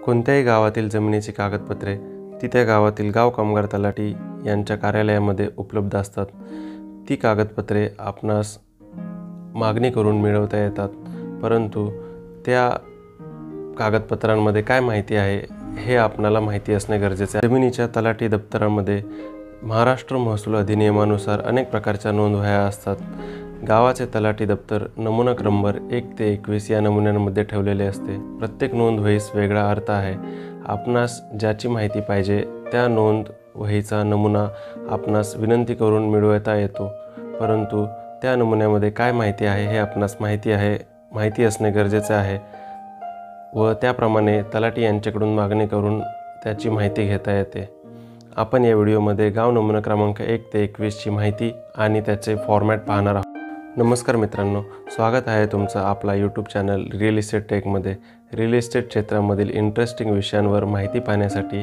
कोणत्याही गावातील जमिनीची कागदपत्रे ती त्या गावातील गाव कामगार तलाठी यांच्या कार्यालयामध्ये उपलब्ध असतात। ती कागदपत्रे आपणास मागणी करून मिळवता येतात, परंतु त्या कागदपत्रांमध्ये काय माहिती आहे हे आपणाला माहिती असणे गरजेचे आहे। जमिनीच्या तलाठी दप्तरामध्ये महाराष्ट्र महसूल अधिनियमानुसार अनेक प्रकारच्या नोंदवह्या असतात। गावाचे तलाठी दप्तर नमुना क्रमांक 1 ते 21 या नमुन्यांमध्ये ठेवलेले असते। प्रत्येक नोंद वहीस वेगळा अर्थ आहे। आपणास ज्याची माहिती पाहिजे त्या नोंद वहीचा नमुना आपणास विनंती करून मिळवता येतो, परंतु त्या नमुन्यामध्ये काय माहिती आहे हे आपणास माहिती असणे गरजेचे आहे व त्याप्रमाणे तलाठी यांच्याकडून मागणी करून त्याची माहिती घेता येते। आपण या व्हिडिओमध्ये गाव नमुना क्रमांक 1 ते 21 ची माहिती आणि त्याचे फॉर्मॅट पाहणार आहोत। नमस्कार मित्रांनो, स्वागत आहे तुमचं आपला यूट्यूब चॅनल रिअल इस्टेट टेकमध्ये। रिअल इस्टेट क्षेत्रामधील इंटरेस्टिंग विषयांवर माहिती पाहण्यासाठी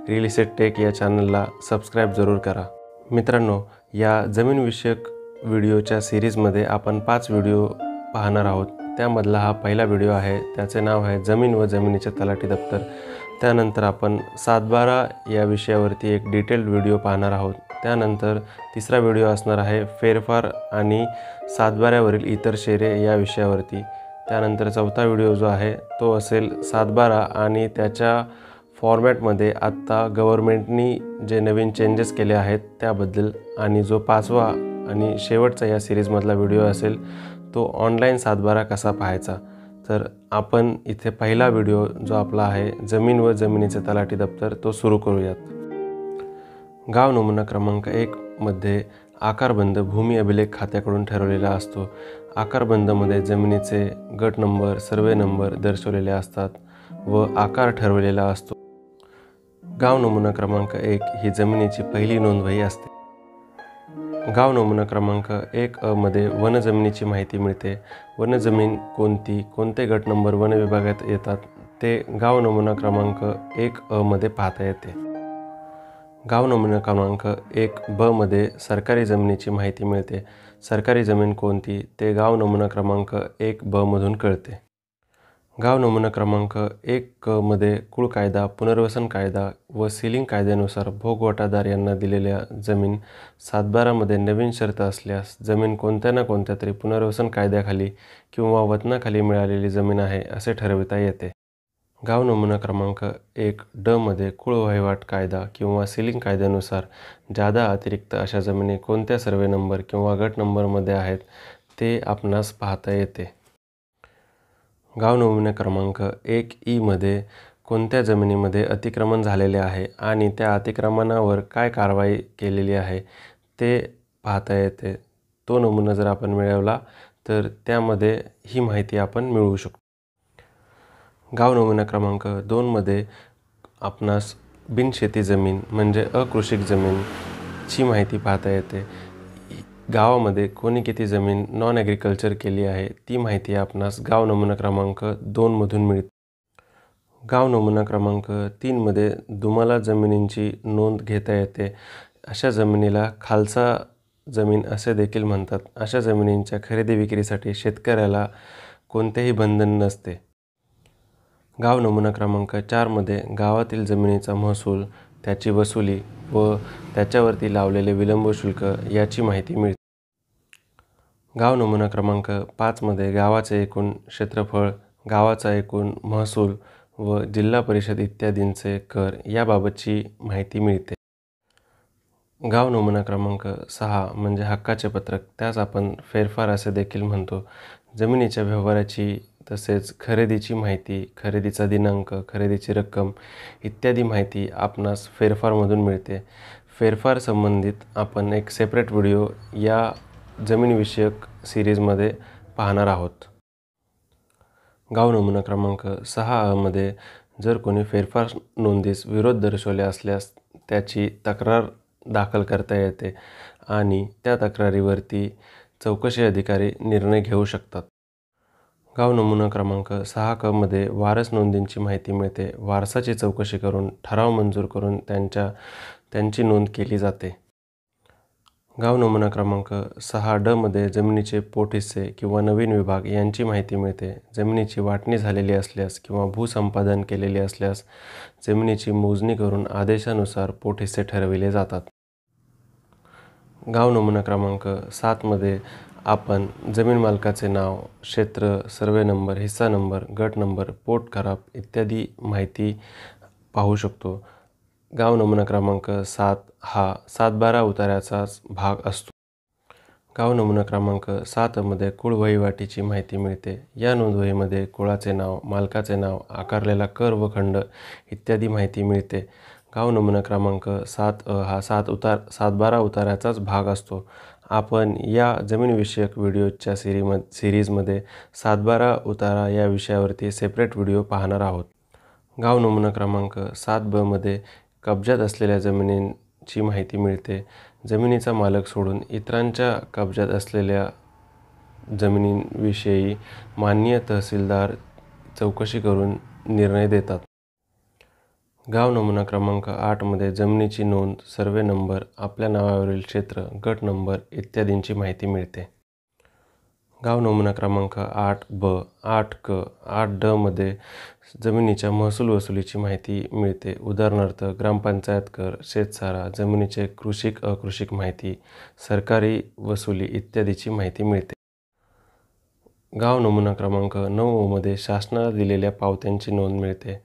रिअल इस्टेट टेक या चॅनलला सबस्क्राईब जरूर करा। मित्रांनो, या जमीनविषयक व्हिडिओच्या सिरीजमध्ये आपण 5 व्हिडिओ पाहणार आहोत। त्यामधला हा पहिला व्हिडिओ आहे, त्याचे नाव आहे जमीन व जमिनीचे तलाठी दप्तर। त्यानंतर आपण 7/12 या विषयावरती एक डिटेल्ड व्हिडिओ पाहणार आहोत। त्यानंतर तिसरा व्हिडिओ असणार आहे फेरफार आणि 7/12 वरील इतर शेरे या विषयावरती। त्यानंतर चौथा व्हिडिओ जो आहे तो असेल 7/12 आणि त्याच्या फॉर्मॅटमध्ये आत्ता गव्हर्नमेंटनी जे नवीन चेंजेस केले आहेत त्याबद्दल। आणि जो 5वा आणि शेवटचा या सिरीजमधला व्हिडिओ असेल तो ऑनलाईन 7/12 कसा पाहायचा। तर आपण इथे पहिला व्हिडिओ जो आपला आहे जमीन व जमिनीचे तलाठी दप्तर तो सुरू करूयात। गाव नमुना क्रमांक 1 मध्ये आकारबंद भूमी अभिलेख खात्याकडून ठरवलेला असतो। आकारबंदमध्ये जमिनीचे गट नंबर, सर्वे नंबर दर्शवलेले असतात व आकार ठरवलेला असतो। गाव नमुना क्रमांक 1 ही जमिनीची पहिली नोंदवही असते। गाव नमुना क्रमांक 1 मध्ये वन जमिनीची माहिती मिळते। वन जमीन कोणती, कोणते गट नंबर वन विभागात येतात ते गाव नमुना क्रमांक 1 मध्ये पाहता येते। गाव नमुना क्रमांक 1 मध्ये सरकारी जमिनीची माहिती मिळते। सरकारी जमीन कोणती ते गाव नमुना क्रमांक 1 मधून कळते। गाव नमुना क्रमांक 1 मध्ये कुळ कायदा, पुनर्वसन कायदा व सीलिंग कायद्यानुसार भोगवटादार यांना दिलेल्या जमीन 7/12 मध्ये नवीन शर्त असल्यास जमीन कोणत्या ना कोणत्या तरी पुनर्वसन कायद्याखाली किंवा वतनाखाली मिळालेली जमीन आहे असे ठरविता येते। गाव नमुना क्रमांक 1 मध्ये कुळ वहिवाट कायदा किंवा सीलिंग कायद्यानुसार जादा अतिरिक्त अशा जमिनी कोणत्या सर्वे नंबर किंवा गट नंबरमध्ये आहेत ते आपणास पाहता येते। गाव नमुना क्रमांक 1 मध्ये कोणत्या जमिनीमध्ये अतिक्रमण झालेले आहे आणि त्या अतिक्रमणावर काय कारवाई केलेली आहे ते पाहता येते। तो नमुना जर आपण मिळवला तर त्यामध्ये ही माहिती आपण मिळवू शकतो। गाव नमुना क्रमांक 2 मध्ये आपणास बिनशेती जमीन म्हणजे अकृषिक जमीनची माहिती पाहता येते। गावामध्ये कोणी किती जमीन नॉन ॲग्रिकल्चर केली आहे ती माहिती आपणास गाव नमुना क्रमांक 2 मधून मिळते। गाव नमुना क्रमांक 3 मध्ये दुमाला जमिनींची नोंद घेता येते। अशा जमिनीला खालसा जमीन असे देखील म्हणतात। अशा जमिनींच्या खरेदी विक्रीसाठी शेतकऱ्याला कोणतेही बंधन नसते। गाव नमुना क्रमांक 4 मध्ये गावातील जमिनीचा महसूल, त्याची वसुली व त्याच्यावरती लावलेले विलंब शुल्क याची माहिती मिळते। गाव नमुना क्रमांक 5 मध्ये गावाचे एकूण क्षेत्रफळ, गावाचा एकूण महसूल व जिल्हा परिषद इत्यादींचे कर याबाबतची माहिती मिळते। गाव नमुना क्रमांक 6 म्हणजे हक्काचे पत्रक, त्यास आपण फेरफार असे देखील म्हणतो। जमिनीच्या व्यवहाराची तसेच खरेदीची माहिती, खरेदीचा दिनांक, खरेदीची रक्कम इत्यादी माहिती आपणास फेरफारमधून मिळते। फेरफार संबंधित आपण एक सेपरेट व्हिडिओ या जमीनविषयक सिरीजमध्ये पाहणार आहोत। गाव नमुना क्रमांक 6 मध्ये जर कोणी फेरफार नोंदीस विरोध दर्शवले असल्यास त्याची तक्रार दाखल करता येते आणि त्या तक्रारीवरती चौकशी अधिकारी निर्णय घेऊ शकतात। गाव नमुना क्रमांक 6 मध्ये वारस नोंदींची माहिती मिळते। वारसाची चौकशी करून ठराव मंजूर करून त्यांची नोंद केली जाते। गाव नमुना क्रमांक 6 मध्ये जमिनीचे पोटहिस्से किंवा नवीन विभाग यांची माहिती मिळते. जमिनीची वाटणी झालेली असल्यास किंवा भूसंपादन केलेले असल्यास जमिनीची मोजणी करून आदेशानुसार पोटहिस्से ठरविले जातात. गाव नमुना क्रमांक 7 मध्ये आपण जमीन मालकाचे नाव, क्षेत्र, सर्वे नंबर, हिस्सा नंबर, गट नंबर, पोट खराब इत्यादी माहिती पाहू शकतो. गाव नमुना क्रमांक 7 हा 7/12 उताऱ्याचाच भाग असतो. गाव नमुना क्रमांक 7 मध्ये कुळ वहिवाटीची माहिती मिळते. या नोंदवहीमध्ये कुळाचे नाव, मालकाचे नाव, आकारलेला कर व खंड इत्यादी माहिती मिळते. गाव नमुना क्रमांक 7 हा 7/12 उताऱ्याचाच भाग असतो. आपण या जमीनविषयक व्हिडिओच्या सिरीजमध्ये 7/12 उतारा या विषयावरती सेपरेट व्हिडिओ पाहणार आहोत. गाव नमुना क्रमांक 7 मध्ये कब्जात असलेल्या जमिनींची माहिती मिळते. जमिनीचा मालक सोडून इतरांच्या कब्जात असलेल्या जमिनींविषयी माननीय तहसीलदार चौकशी करून निर्णय देतात. गाव नमुना क्रमांक 8 मध्ये जमिनीची नोंद, सर्वे नंबर, आपल्या नावावरील क्षेत्र, गट नंबर इत्यादींची माहिती मिळते. गाव नमुना क्रमांक 8ब, 8क, 8ड मध्ये जमिनीच्या महसूल वसुलीची माहिती मिळते. उदाहरणार्थ ग्रामपंचायत कर, शेतसारा, जमिनीचे कृषिक अकृषिक माहिती, सरकारी वसुली इत्यादीची माहिती मिळते. गाव नमुना क्रमांक 9 मध्ये शासनाला दिलेल्या पावत्यांची नोंद मिळते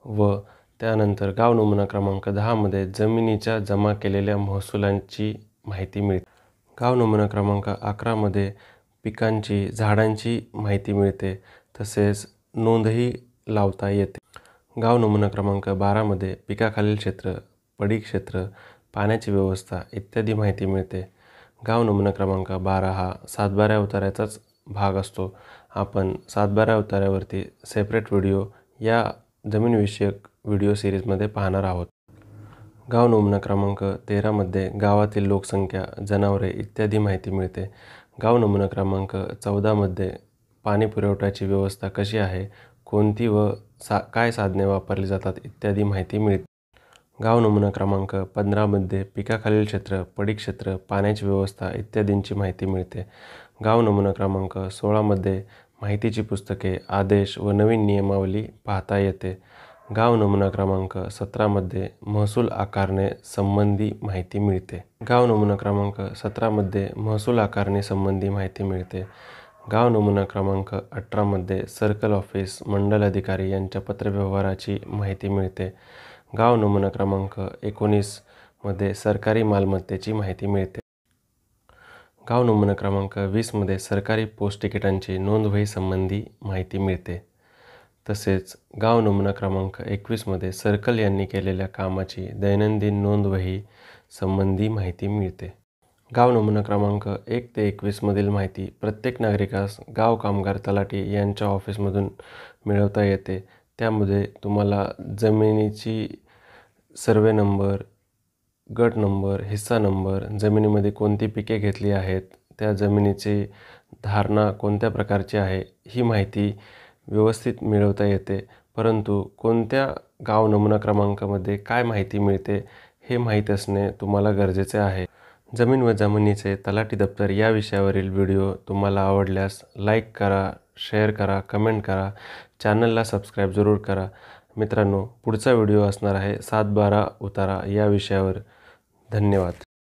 व त्यानंतर गाव नमुना क्रमांक 10 मध्ये जमिनीच्या जमा केलेल्या महसुलांची माहिती मिळते. गाव नमुना क्रमांक 11 मध्ये पिकांची, झाडांची माहिती मिळते, तसेच नोंदही लावता येते. गाव नमुना क्रमांक 12 मध्ये पिकाखालील क्षेत्र, पडीक क्षेत्र, पाण्याची व्यवस्था इत्यादी माहिती मिळते. गाव नमुना क्रमांक 12 हा 7/12 उताऱ्याचाच भाग असतो. आपण 7/12 उताऱ्यावरती सेपरेट व्हिडिओ या जमीनविषयक व्हिडिओ सिरीजमध्ये पाहणार आहोत. गाव नमुना क्रमांक 13 मध्ये गावातील लोकसंख्या, जनावरे इत्यादी माहिती मिळते. गाव नमुना क्रमांक 14 मध्ये पाणी पुरवठ्याची व्यवस्था कशी आहे, कोणती व काय साधने वापरली जातात इत्यादी माहिती मिळते. गाव नमुना क्रमांक 15 मध्ये पिकाखालील क्षेत्र, पडीक क्षेत्र, पाण्याची व्यवस्था इत्यादींची माहिती मिळते. गाव नमुना क्रमांक 16 मध्ये माहितीची पुस्तके, आदेश व नवीन नियमावली पाहता येते. गाव नमुना क्रमांक 17 मध्ये महसूल आकारणे संबंधी माहिती मिळते. गाव नमुना क्रमांक 17 मध्ये महसूल आकारणी संबंधी माहिती मिळते. गाव नमुना क्रमांक 18 मध्ये सर्कल ऑफिस, मंडल अधिकारी यांच्या पत्रव्यवहाराची माहिती मिळते. गाव नमुना क्रमांक 19 मध्ये सरकारी मालमत्तेची माहिती मिळते. गाव नमुना क्रमांक 20 मध्ये सरकारी पोस्ट तिकिटांची नोंदवही संबंधी माहिती मिळते. तसेच गाव नमुना क्रमांक 21 मध्ये सर्कल यांनी केलेल्या कामाची दैनंदिन नोंदवही संबंधी माहिती मिळते. गाव नमुना क्रमांक 1 ते 21 मधील माहिती प्रत्येक नागरिकास गाव कामगार तलाठी यांच्या ऑफिसमधून मिळवता येते. त्यामध्ये तुम्हाला जमिनीची सर्वे नंबर, गट नंबर, हिस्सा नंबर, जमिनीमध्ये कोणती पिके घेतली आहेत, त्या जमिनीची धारणा कोणत्या प्रकारची आहे ही माहिती व्यवस्थित मिळवता येते. परंतु कोणत्या गाव नमुना क्रमांकामध्ये काय माहिती मिळते हे माहीत असणे तुम्हाला गरजेचे आहे. जमीन व जमिनीचे तलाठी दप्तर या विषयावरील व्हिडिओ तुम्हाला आवडल्यास लाईक करा, शेअर करा, कमेंट करा, चॅनलला सबस्क्राईब जरूर करा. मित्रांनो, पुढचा व्हिडिओ असणार आहे 7/12 उतारा या विषयावर. धन्यवाद.